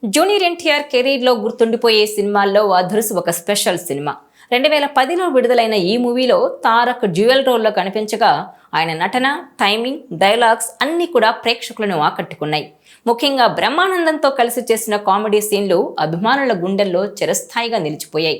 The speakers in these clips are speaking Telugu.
జూనియర్ ఎన్టీఆర్ కెరీర్లో గుర్తుండిపోయే సినిమాల్లో అధుర్స్ ఒక స్పెషల్ సినిమా. 2010లో విడుదలైన ఈ మూవీలో తారక్ డ్యూయల్ రోల్లో కనిపించగా ఆయన నటన, టైమింగ్, డైలాగ్స్ అన్నీ కూడా ప్రేక్షకులను ఆకట్టుకున్నాయి. ముఖ్యంగా బ్రహ్మానందంతో కలిసి చేసిన కామెడీ సీన్లు అభిమానుల గుండెల్లో చిరస్థాయిగా నిలిచిపోయాయి.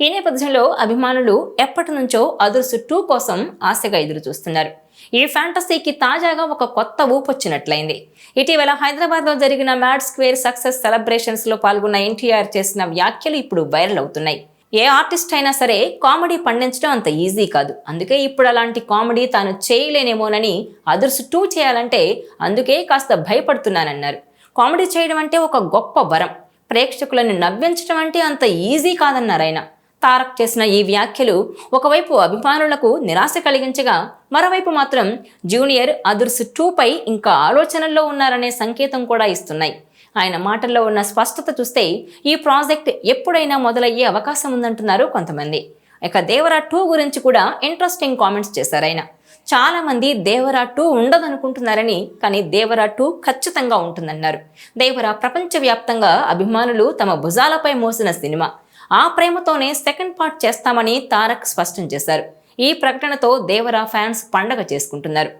ఈ నేపథ్యంలో అభిమానులు ఎప్పటి నుంచో అధుర్స్ 2 కోసం ఆశగా ఎదురు చూస్తున్నారు. ఈ ఫ్యాంటసీకి తాజాగా ఒక కొత్త ఊపొచ్చినట్లయింది. ఇటీవల హైదరాబాద్లో జరిగిన మ్యాడ్ స్క్వేర్ సక్సెస్ సెలబ్రేషన్స్లో పాల్గొన్న ఎన్టీఆర్ చేసిన వ్యాఖ్యలు ఇప్పుడు వైరల్ అవుతున్నాయి. ఏ ఆర్టిస్ట్ అయినా సరే కామెడీ పండించడం అంత ఈజీ కాదు. అందుకే ఇప్పుడు అలాంటి కామెడీ తాను చేయలేనేమోనని అధుర్స్ 2 చేయాలంటే అందుకే కాస్త భయపడుతున్నానన్నారు. కామెడీ చేయడం అంటే ఒక గొప్ప వరం. ప్రేక్షకులను నవ్వించడం అంటే అంత ఈజీ కాదన్నారు ఆయన. తారక్ చేసిన ఈ వ్యాఖ్యలు ఒకవైపు అభిమానులకు నిరాశ కలిగించగా, మరోవైపు మాత్రం జూనియర్ అధుర్స్ 2 పై ఇంకా ఆలోచనల్లో ఉన్నారనే సంకేతం కూడా ఇస్తున్నాయి. ఆయన మాటల్లో ఉన్న స్పష్టత చూస్తే ఈ ప్రాజెక్ట్ ఎప్పుడైనా మొదలయ్యే అవకాశం ఉందంటున్నారు కొంతమంది. ఇక దేవరా 2 గురించి కూడా ఇంట్రెస్టింగ్ కామెంట్స్ చేశారు ఆయన. చాలా మంది దేవరా 2 ఉండదనుకుంటున్నారని, కానీ దేవరా 2 ఖచ్చితంగా ఉంటుందన్నారు. దేవరా ప్రపంచవ్యాప్తంగా అభిమానులు తమ భుజాలపై మోసిన సినిమా. ఆ ప్రేమతోనే సెకండ్ పార్ట్ చేస్తామని తారక్ స్పష్టం చేశారు. ఈ ప్రకటనతో దేవరా ఫ్యాన్స్ పండగ చేసుకుంటున్నారు.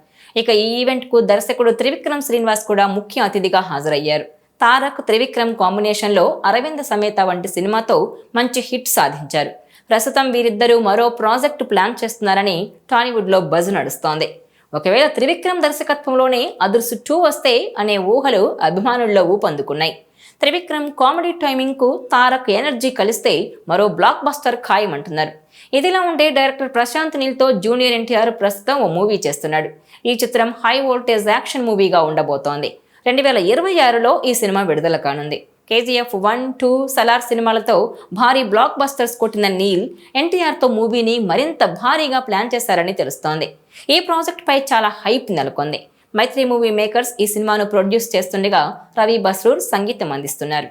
ఇక ఈ ఈవెంట్కు దర్శకుడు త్రివిక్రమ్ శ్రీనివాస్ కూడా ముఖ్య అతిథిగా హాజరయ్యారు. తారక్ త్రివిక్రమ్ కాంబినేషన్లో అరవింద సమేత వంటి సినిమాతో మంచి హిట్ సాధించారు. ప్రస్తుతం వీరిద్దరూ మరో ప్రాజెక్టు ప్లాన్ చేస్తున్నారని టాలీవుడ్లో బజ్ నడుస్తోంది. ఒకవేళ త్రివిక్రమ్ దర్శకత్వంలోనే అధుర్స్ 2 వస్తే అనే ఊహలు అభిమానుల్లో ఊపందుకున్నాయి. త్రివిక్రమ్ కామెడీ టైమింగ్ కు తారక్ ఎనర్జీ కలిస్తే మరో బ్లాక్ బస్టర్ ఖాయమంటున్నారు. ఇదిలా ఉండే డైరెక్టర్ ప్రశాంత్ నీల్తో జూనియర్ ఎన్టీఆర్ ప్రస్తుతం ఓ మూవీ చేస్తున్నాడు. ఈ చిత్రం హై వోల్టేజ్ యాక్షన్ మూవీగా ఉండబోతోంది. 2026లో ఈ సినిమా విడుదల కానుంది. KGF 1, 2, సలార్ సినిమాలతో భారీ బ్లాక్ బస్టర్స్ కొట్టిన నీల్ ఎన్టీఆర్తో మూవీని మరింత భారీగా ప్లాన్ చేశారని తెలుస్తోంది. ఈ ప్రాజెక్ట్ పై చాలా హైప్ నెలకొంది. మైత్రి మూవీ మేకర్స్ ఈ సినిమాను ప్రొడ్యూస్ చేస్తుండగా రవి బస్రూర్ సంగీతం అందిస్తున్నారు.